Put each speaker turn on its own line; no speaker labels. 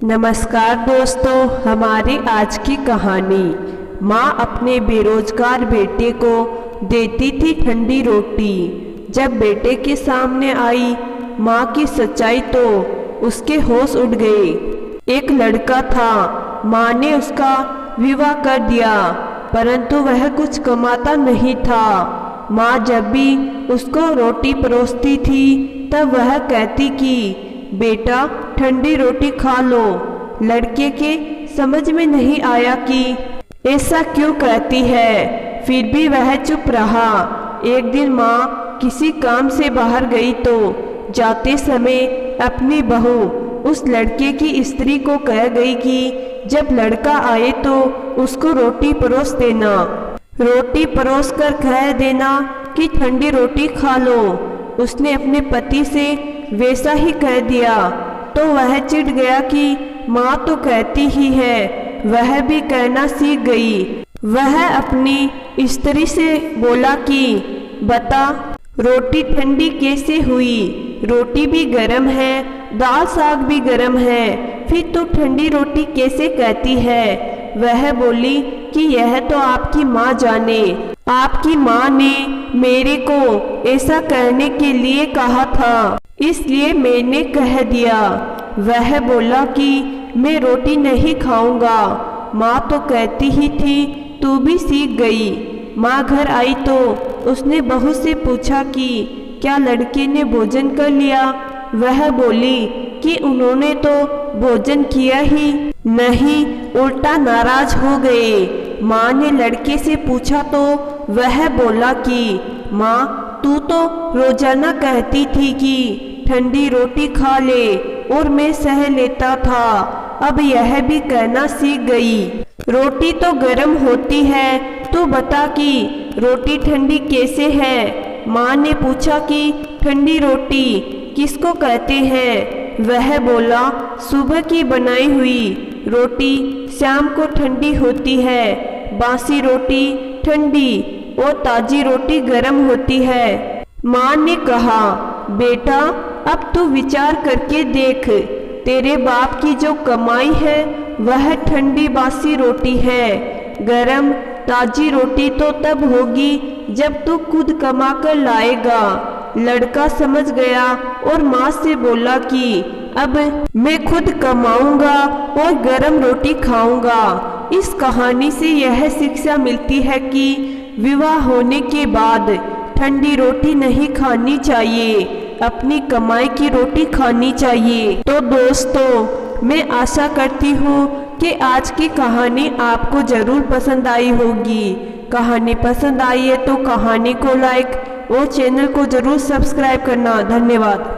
नमस्कार दोस्तों, हमारी आज की कहानी। माँ अपने बेरोजगार बेटे को देती थी ठंडी रोटी। जब बेटे के सामने आई माँ की सच्चाई तो उसके होश उड़ गए। एक लड़का था, माँ ने उसका विवाह कर दिया, परंतु वह कुछ कमाता नहीं था। माँ जब भी उसको रोटी परोसती थी तब वह कहती कि बेटा ठंडी रोटी खा लो। लड़के के समझ में नहीं आया कि ऐसा क्यों कहती है, फिर भी वह चुप रहा। एक दिन माँ किसी काम से बाहर गई तो जाते समय अपनी बहू उस लड़के की स्त्री को कह गई कि जब लड़का आए तो उसको रोटी परोस देना। रोटी परोस कर कह देना कि ठंडी रोटी खा लो। उसने अपने पति से वैसा ही कह दिया तो वह चिढ़ गया कि माँ तो कहती ही है। वह भी कहना सीख गई। वह अपनी स्त्री से बोला कि बता रोटी ठंडी कैसे हुई? रोटी भी गर्म है, दाल साग भी गर्म है, फिर तो ठंडी रोटी कैसे कहती है? वह बोली कि यह तो आपकी माँ जाने। आपकी माँ ने मेरे को ऐसा कहने के लिए कहा था, इसलिए मैंने कह दिया। वह बोला कि मैं रोटी नहीं खाऊंगा, माँ तो कहती ही थी। तू भी सीख गई। माँ घर आई तो उसने बहू से पूछा कि क्या लड़के ने भोजन कर लिया? वह बोली कि उन्होंने तो भोजन किया ही नहीं, उल्टा नाराज हो गए। माँ ने लड़के से पूछा तो वह बोला कि माँ तू तो रोजाना कहती थी कि ठंडी रोटी खा ले और मैं सह लेता था, अब यह भी कहना सीख गई। रोटी तो गर्म होती है, तू बता कि रोटी ठंडी कैसे है? माँ ने पूछा कि ठंडी रोटी किसको कहते हैं? वह बोला सुबह की बनाई हुई रोटी शाम को ठंडी होती है, बासी रोटी ठंडी और ताजी रोटी गर्म होती है। माँ ने कहा बेटा अब तू विचार करके देख, तेरे बाप की जो कमाई है वह ठंडी बासी रोटी है। गरम ताजी रोटी तो तब होगी जब तू खुद कमा कर लाएगा। लड़का समझ गया और माँ से बोला कि अब मैं खुद कमाऊंगा और गरम रोटी खाऊंगा। इस कहानी से यह शिक्षा मिलती है कि विवाह होने के बाद ठंडी रोटी नहीं खानी चाहिए, अपनी कमाई की रोटी खानी चाहिए। तो दोस्तों, मैं आशा करती हूँ कि आज की कहानी आपको ज़रूर पसंद आई होगी। कहानी पसंद आई है तो कहानी को लाइक और चैनल को ज़रूर सब्सक्राइब करना। धन्यवाद।